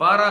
12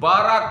12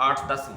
8-10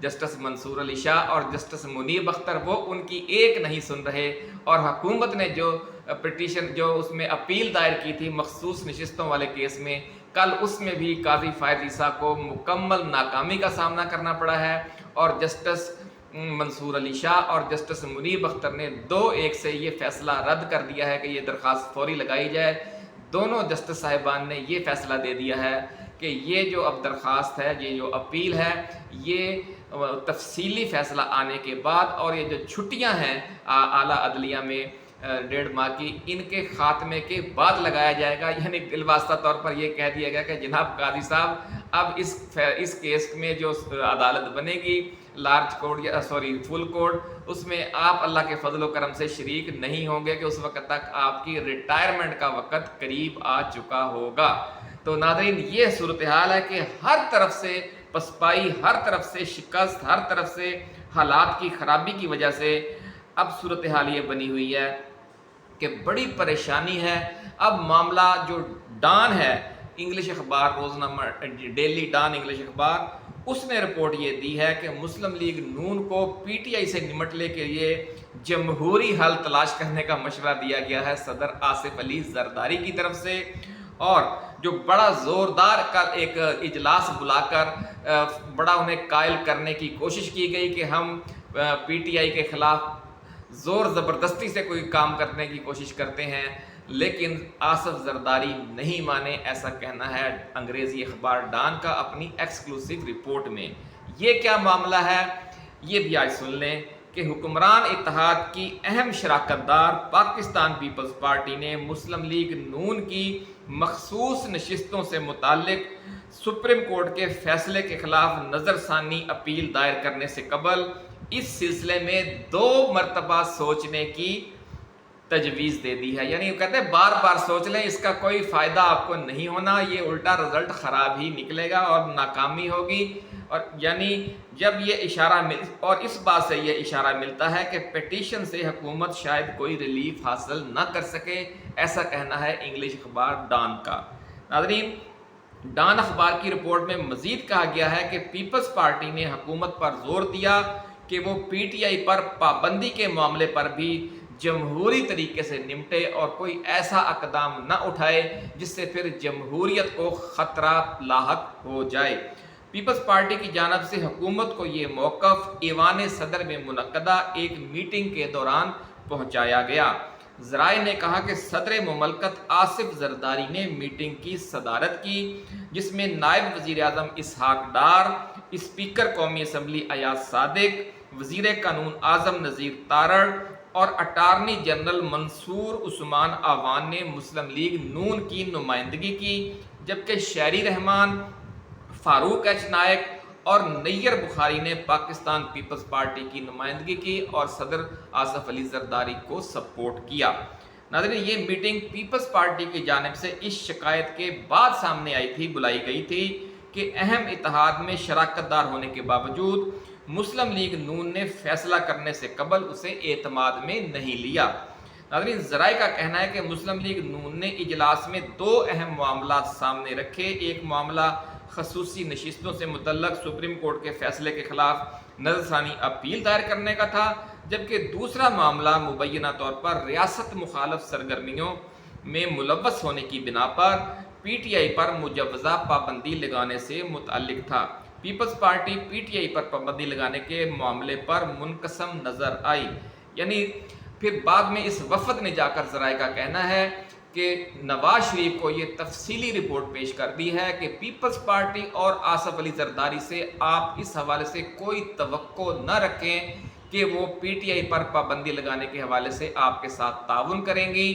justice منصور علی شاہ اور justice منیب اختر وہ ان کی ایک نہیں سن رہے، اور حکومت نے جو پٹیشن جو اس میں اپیل دائر کی تھی مخصوص نشستوں والے کیس میں، کل اس میں بھی قاضی فائز عیسیٰ کو مکمل ناکامی کا سامنا کرنا پڑا ہے، اور جسٹس منصور علی شاہ اور جسٹس منیب اختر نے 2-1 سے یہ فیصلہ رد کر دیا ہے کہ یہ درخواست فوری لگائی جائے۔ دونوں جسٹس صاحبان نے یہ فیصلہ دے دیا ہے کہ یہ جو اب درخواست ہے، یہ جو اپیل ہے، یہ تفصیلی فیصلہ آنے کے بعد، اور یہ جو چھٹیاں ہیں اعلیٰ عدلیہ میں 1.5 ماہ کی، ان کے خاتمے کے بعد لگایا جائے گا۔ یعنی بالواسطہ طور پر یہ کہہ دیا گیا کہ جناب قاضی صاحب اب اس کیس میں جو عدالت بنے گی لارج کورٹ یا فل کورٹ، اس میں آپ اللہ کے فضل و کرم سے شریک نہیں ہوں گے کہ اس وقت تک آپ کی ریٹائرمنٹ کا وقت قریب آ چکا ہوگا۔ تو ناظرین یہ صورتحال ہے کہ ہر طرف سے پسپائی، ہر طرف سے شکست، ہر طرف سے حالات کی خرابی کی وجہ سے اب صورتحال یہ بنی ہوئی ہے کہ بڑی پریشانی ہے۔ اب معاملہ جو ڈان ہے، انگلش اخبار روزنامہ ڈیلی ڈان انگلش اخبار، اس نے رپورٹ یہ دی ہے کہ مسلم لیگ نون کو پی ٹی آئی سے نمٹنے کے لیے جمہوری حل تلاش کرنے کا مشورہ دیا گیا ہے صدر آصف علی زرداری کی طرف سے، اور جو بڑا زوردار کا ایک اجلاس بلا کر بڑا انہیں قائل کرنے کی کوشش کی گئی کہ ہم پی ٹی آئی کے خلاف زور زبردستی سے کوئی کام کرنے کی کوشش کرتے ہیں، لیکن آصف زرداری نہیں مانے، ایسا کہنا ہے انگریزی اخبار ڈان کا اپنی ایکسکلوسیو رپورٹ میں۔ یہ کیا معاملہ ہے یہ بھی آج سن لیں کہ حکمران اتحاد کی اہم شراکت دار پاکستان پیپلز پارٹی نے مسلم لیگ نون کی مخصوص نشستوں سے متعلق سپریم کورٹ کے فیصلے کے خلاف نظر ثانی اپیل دائر کرنے سے قبل اس سلسلے میں 2 مرتبہ سوچنے کی تجویز دے دی ہے۔ یعنی وہ کہتے ہیں بار بار سوچ لیں، اس کا کوئی فائدہ آپ کو نہیں ہونا، یہ الٹا رزلٹ خراب ہی نکلے گا اور ناکامی ہوگی۔ اور یعنی جب یہ اشارہ اور اس بات سے یہ اشارہ ملتا ہے کہ پیٹیشن سے حکومت شاید کوئی ریلیف حاصل نہ کر سکے، ایسا کہنا ہے انگلش اخبار ڈان کا۔ ناظرین ڈان اخبار کی رپورٹ میں مزید کہا گیا ہے کہ پیپلز پارٹی نے حکومت پر زور دیا کہ وہ پی ٹی آئی پر پابندی کے معاملے پر بھی جمہوری طریقے سے نمٹے اور کوئی ایسا اقدام نہ اٹھائے جس سے پھر جمہوریت کو خطرہ لاحق ہو جائے۔ پیپلز پارٹی کی جانب سے حکومت کو یہ موقف ایوان صدر میں منعقدہ ایک میٹنگ کے دوران پہنچایا گیا۔ ذرائع نے کہا کہ صدر مملکت آصف زرداری نے میٹنگ کی صدارت کی، جس میں نائب وزیر اعظم اسحاق ڈار، اسپیکر قومی اسمبلی ایاز صادق، وزیر قانون اعظم نذیر تارڑ اور اٹارنی جنرل منصور عثمان آوان نے مسلم لیگ نون کی نمائندگی کی، جبکہ شہری رحمان، فاروق ایچ نائک اور نیر بخاری نے پاکستان پیپلز پارٹی کی نمائندگی کی اور صدر آصف علی زرداری کو سپورٹ کیا۔ ناظرین یہ میٹنگ پیپلز پارٹی کی جانب سے اس شکایت کے بعد سامنے آئی تھی، بلائی گئی تھی کہ اہم اتحاد میں شراکت دار ہونے کے باوجود مسلم لیگ نون نے فیصلہ کرنے سے قبل اسے اعتماد میں نہیں لیا۔ ناظرین ذرائع کا کہنا ہے کہ مسلم لیگ نون نے اجلاس میں 2 اہم معاملات سامنے رکھے۔ ایک معاملہ خصوصی نشستوں سے متعلق سپریم کورٹ کے فیصلے کے خلاف نظر ثانی اپیل دائر کرنے کا تھا، جبکہ دوسرا معاملہ مبینہ طور پر ریاست مخالف سرگرمیوں میں ملوث ہونے کی بنا پر پی ٹی آئی پر مجوزہ پابندی لگانے سے متعلق تھا۔ Peoples Party P T I پر پابندی لگانے کے معاملے پر منقسم نظر آئی۔ یعنی پھر بعد میں اس وفد نے جا کر ذرائع کا کہنا ہے کہ نواز شریف کو یہ تفصیلی رپورٹ پیش کر دی ہے کہ پیپلز پارٹی اور آصف علی زرداری سے آپ اس حوالے سے کوئی توقع نہ رکھیں کہ وہ پی ٹی آئی پر پابندی لگانے کے حوالے سے آپ کے ساتھ تعاون کریں گی،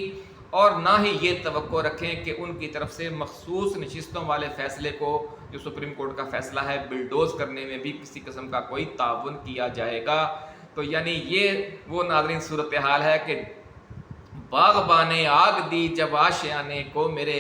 اور نہ ہی یہ توقع رکھیں کہ ان کی طرف سے مخصوص نشستوں والے فیصلے کو جو سپریم کورٹ کا فیصلہ ہے بلڈوز کرنے میں بھی کسی قسم کا کوئی تعاون کیا جائے گا۔ تو یعنی یہ وہ ناظرین صورتحال ہے کہ باغبانے آگ دی جب آشیانے کو میرے،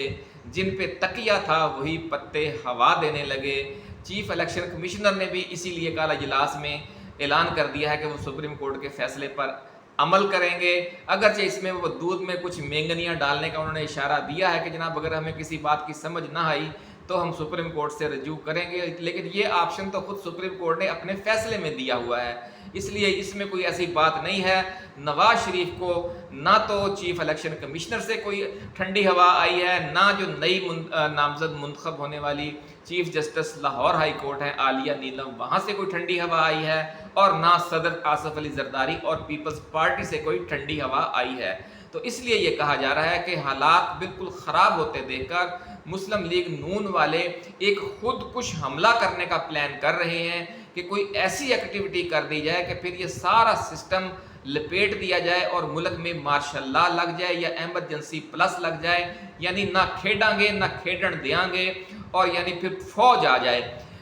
جن پہ تکیہ تھا وہی پتے ہوا دینے لگے۔ چیف الیکشن کمشنر نے بھی اسی لیے کل اجلاس میں اعلان کر دیا ہے کہ وہ سپریم کورٹ کے فیصلے پر عمل کریں گے، اگرچہ اس میں وہ دودھ میں کچھ مینگنیاں ڈالنے کا انہوں نے اشارہ دیا ہے کہ جناب اگر ہمیں کسی بات کی سمجھ نہ آئی تو ہم سپریم کورٹ سے رجوع کریں گے، لیکن یہ آپشن تو خود سپریم کورٹ نے اپنے فیصلے میں دیا ہوا ہے، اس لیے اس میں کوئی ایسی بات نہیں ہے۔ نواز شریف کو نہ تو چیف الیکشن کمشنر سے کوئی ٹھنڈی ہوا آئی ہے، نہ جو نئی نامزد منتخب ہونے والی chief justice Lahore high court ہے عالیہ نیلم، وہاں سے کوئی ٹھنڈی ہوا آئی ہے، اور نہ صدر آصف علی زرداری اور پیپلز پارٹی سے کوئی ٹھنڈی ہوا آئی ہے۔ تو اس لیے یہ کہا جا رہا ہے کہ حالات بالکل خراب ہوتے دیکھ کر مسلم لیگ نون والے ایک خودکش حملہ کرنے کا پلان کر رہے ہیں کہ کوئی ایسی ایکٹیویٹی کر دی جائے کہ پھر یہ سارا سسٹم لپیٹ دیا جائے اور ملک میں مارشل لا لگ جائے یا ایمرجنسی پلس لگ جائے، یعنی نہ کھیڈاں گے نہ کھیڈن دیاں گے، اور یعنی پھر فوج آ جائے،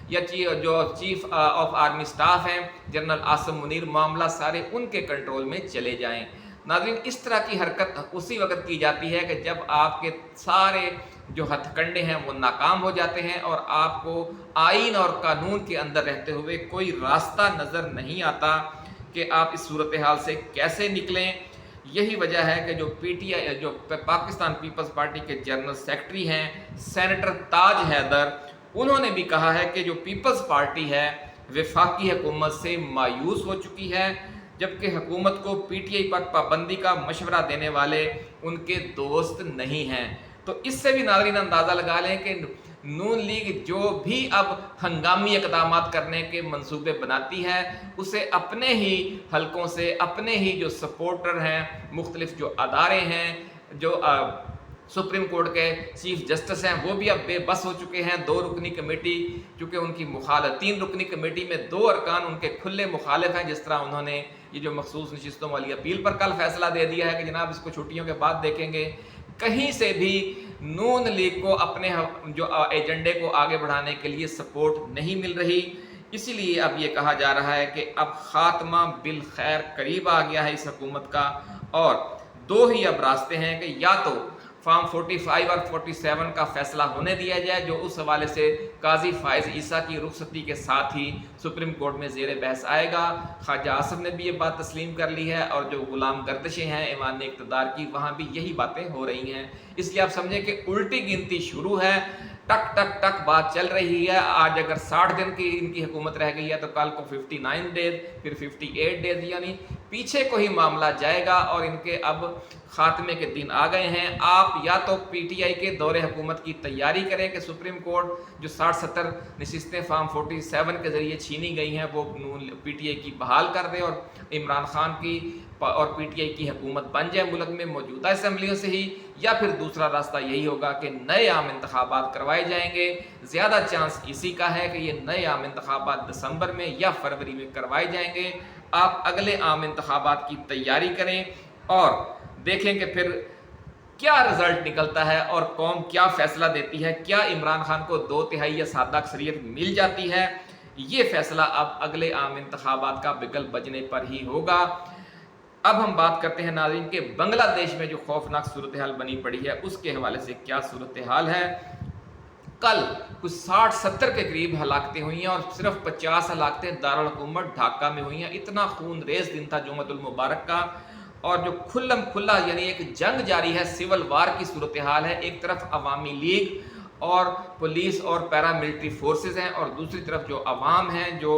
یا جو چیف آف آرمی سٹاف ہیں جنرل عاصم منیر، معاملہ سارے ان کے کنٹرول میں چلے جائیں۔ ناظرین، اس طرح کی حرکت اسی وقت کی جاتی ہے کہ جب آپ کے سارے جو ہتھ کنڈے ہیں وہ ناکام ہو جاتے ہیں اور آپ کو آئین اور قانون کے اندر رہتے ہوئے کوئی راستہ نظر نہیں آتا کہ آپ اس صورتحال سے کیسے نکلیں۔ یہی وجہ ہے کہ جو پی ٹی آئی، جو پاکستان پیپلز پارٹی کے جنرل سیکرٹری ہیں سینیٹر تاج حیدر، انہوں نے بھی کہا ہے کہ جو پیپلز پارٹی ہے وفاقی حکومت سے مایوس ہو چکی ہے، جبکہ حکومت کو پی ٹی آئی پر پابندی کا مشورہ دینے والے ان کے دوست نہیں ہیں۔ تو اس سے بھی ناظرین اندازہ لگا لیں کہ نون لیگ جو بھی اب ہنگامی اقدامات کرنے کے منصوبے بناتی ہے، اسے اپنے ہی حلقوں سے، اپنے ہی جو سپورٹر ہیں، مختلف جو ادارے ہیں، جو سپریم کورٹ کے چیف جسٹس ہیں، وہ بھی اب بے بس ہو چکے ہیں۔ 2 رکنی کمیٹی، چونکہ ان کی 3 رکنی کمیٹی میں 2 ارکان ان کے کھلے مخالف ہیں، جس طرح انہوں نے یہ جو مخصوص نشستوں والی اپیل پر کل فیصلہ دے دیا ہے کہ جناب اس کو چھٹیوں کے بعد دیکھیں گے۔ کہیں سے بھی نون لیگ کو اپنے جو ایجنڈے کو آگے بڑھانے کے لیے سپورٹ نہیں مل رہی، اسی لیے اب یہ کہا جا رہا ہے کہ اب خاتمہ بالخیر قریب آ گیا ہے اس حکومت کا، اور 2 ہی اب راستے ہیں کہ یا تو فارم 45 اور 47 کا فیصلہ ہونے دیا جائے، جو اس حوالے سے قاضی فائز عیسیٰ کی رخصتی کے ساتھ ہی سپریم کورٹ میں زیر بحث آئے گا۔ خواجہ آصف نے بھی یہ بات تسلیم کر لی ہے، اور جو غلام گردشیں ہیں ایوان اقتدار کی، وہاں بھی یہی باتیں ہو رہی ہیں۔ اس لیے آپ سمجھیں کہ الٹی گنتی شروع ہے، ٹک ٹک ٹک بات چل رہی ہے۔ آج اگر 60 دن کی ان کی حکومت رہ گئی ہے تو کل کو 59 ڈیز، پھر 58 ڈیز، یعنی پیچھے کو ہی معاملہ جائے گا، اور ان کے اب خاتمے کے دن آ گئے ہیں۔ آپ یا تو پی ٹی آئی کے دور حکومت کی تیاری کریں کہ سپریم کورٹ جو 60-70 نشستیں فارم 47 کے ذریعے چھینی گئی ہیں وہ پی ٹی آئی کی بحال کر دیں، اور عمران خان کی اور پی ٹی آئی کی حکومت بن جائے ملک میں موجودہ اسمبلیوں سے ہی، یا پھر دوسرا راستہ یہی ہوگا کہ نئے عام انتخابات کروائے جائیں گے۔ زیادہ چانس اسی کا ہے کہ یہ نئے عام انتخابات دسمبر میں یا فروری میں کروائے جائیں گے۔ آپ اگلے عام انتخابات کی تیاری کریں اور دیکھیں کہ پھر کیا رزلٹ نکلتا ہے اور قوم کیا فیصلہ دیتی ہے۔ کیا عمران خان کو 2/3 یا سادہ اکثریت مل جاتی ہے؟ یہ فیصلہ اب اگلے عام انتخابات کا بگل بجنے پر ہی ہوگا۔ اب ہم بات کرتے ہیں ناظرین کہ بنگلہ دیش میں جو خوفناک صورتحال بنی پڑی ہے اس کے حوالے سے کیا صورتحال ہے۔ کل کچھ 60-70 کے قریب ہلاکتیں ہوئی ہیں، اور صرف 50 ہلاکتیں دارالحکومت ڈھاکہ میں ہوئی ہیں۔ اتنا خون ریز دن تھا جمعۃ المبارک کا، اور جو کھلم کھلا یعنی ایک جنگ جاری ہے، سول وار کی صورتحال ہے۔ ایک طرف عوامی لیگ اور پولیس اور پیرا ملٹری فورسز ہیں، اور دوسری طرف جو عوام ہیں، جو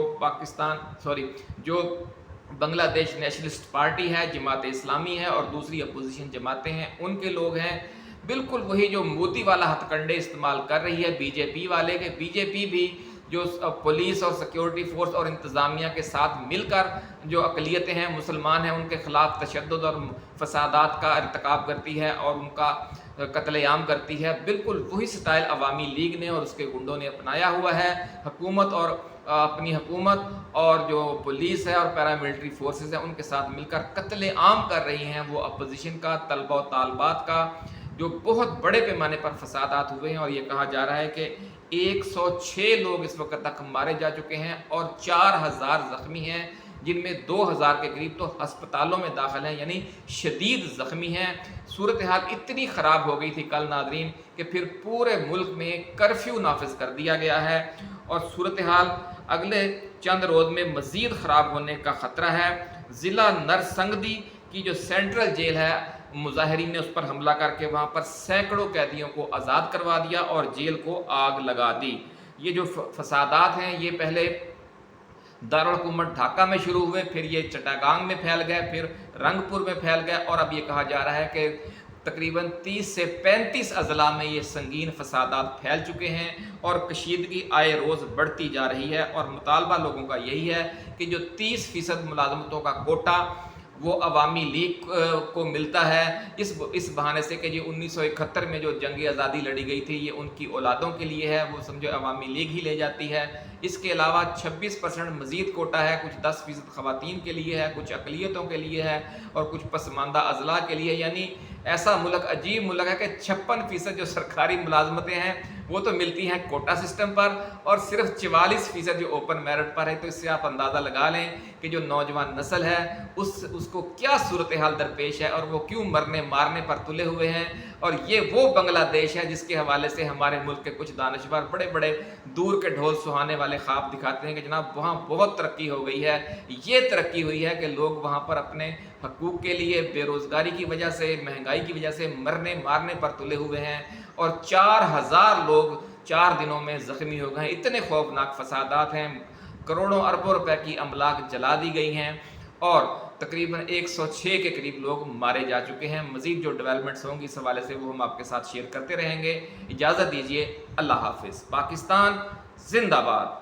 جو بنگلہ دیش نیشنلسٹ پارٹی ہے، جماعت اسلامی ہے، اور دوسری اپوزیشن جماعتیں ہیں، ان کے لوگ ہیں۔ بالکل وہی جو مودی والا ہتھ کنڈے استعمال کر رہی ہے بی جے پی والے، کہ بی جے پی بھی جو پولیس اور سیکیورٹی فورس اور انتظامیہ کے ساتھ مل کر جو اقلیتیں ہیں، مسلمان ہیں، ان کے خلاف تشدد اور فسادات کا ارتکاب کرتی ہے اور ان کا قتل عام کرتی ہے، بالکل وہی سٹائل عوامی لیگ نے اور اس کے گنڈوں نے اپنایا ہوا ہے۔ حکومت اور اپنی حکومت اور جو پولیس ہے اور پیراملٹری فورسز ہیں ان کے ساتھ مل کر قتل عام کر رہی ہیں وہ اپوزیشن کا، طلبہ و طالبات کا، جو بہت بڑے پیمانے پر فسادات ہوئے ہیں، اور یہ کہا جا رہا ہے کہ 106 لوگ اس وقت تک مارے جا چکے ہیں اور 4000 زخمی ہیں، جن میں 2000 کے قریب تو ہسپتالوں میں داخل ہیں، یعنی شدید زخمی ہیں۔ صورتحال اتنی خراب ہو گئی تھی کل ناظرین کہ پھر پورے ملک میں کرفیو نافذ کر دیا گیا ہے، اور صورتحال اگلے چند روز میں مزید خراب ہونے کا خطرہ ہے۔ ضلع نرسنگدی کی جو سینٹرل جیل ہے مظاہرین نے اس پر حملہ کر کے وہاں پر سینکڑوں قیدیوں کو آزاد کروا دیا اور جیل کو آگ لگا دی۔ یہ جو فسادات ہیں یہ پہلے دارالحکومت ڈھاکہ میں شروع ہوئے، پھر یہ چٹاگانگ میں پھیل گئے، پھر رنگ پور میں پھیل گئے، اور اب یہ کہا جا رہا ہے کہ تقریباً 30 سے 35 اضلاع میں یہ سنگین فسادات پھیل چکے ہیں، اور کشیدگی آئے روز بڑھتی جا رہی ہے۔ اور مطالبہ لوگوں کا یہی ہے کہ جو 30% ملازمتوں کا کوٹا وہ عوامی لیگ کو ملتا ہے، اس بہانے سے کہ یہ 1971 میں جو جنگ آزادی لڑی گئی تھی یہ ان کی اولادوں کے لیے ہے، وہ سمجھو عوامی لیگ ہی لے جاتی ہے۔ اس کے علاوہ 26% مزید کوٹا ہے، کچھ 10% خواتین کے لیے ہے، کچھ اقلیتوں کے لیے ہے، اور کچھ پسماندہ اضلاع کے لیے۔ یعنی ایسا ملک، عجیب ملک ہے کہ 56% جو سرکاری ملازمتیں ہیں وہ تو ملتی ہیں کوٹا سسٹم پر، اور صرف 44% جو اوپن میرٹ پر ہے۔ تو اس سے آپ اندازہ لگا لیں کہ جو نوجوان نسل ہے اس کو کیا صورتحال درپیش ہے، اور وہ کیوں مرنے مارنے پر تلے ہوئے ہیں۔ اور یہ وہ بنگلہ دیش ہے جس کے حوالے سے ہمارے ملک کے کچھ دانشور بڑے بڑے دور کے ڈھول سہانے والے خواب دکھاتے ہیں کہ جناب وہاں بہت ترقی ہو گئی ہے۔ یہ ترقی ہوئی ہے کہ لوگ وہاں پر اپنے حقوق کے لیے بے روزگاری کی وجہ سے، مہنگائی کی وجہ سے مرنے مارنے پر تلے ہوئے ہیں، اور 4000 لوگ 4 دنوں میں زخمی ہو گئے ہیں۔ اتنے خوفناک فسادات ہیں، کروڑوں اربوں روپے کی املاک جلا دی گئی ہیں، اور تقریباً 106 کے قریب لوگ مارے جا چکے ہیں۔ مزید جو ڈیولپمنٹس ہوں گی اس حوالے سے وہ ہم آپ کے ساتھ شیئر کرتے رہیں گے۔ اجازت دیجیے، اللہ حافظ۔ پاکستان زندہ باد۔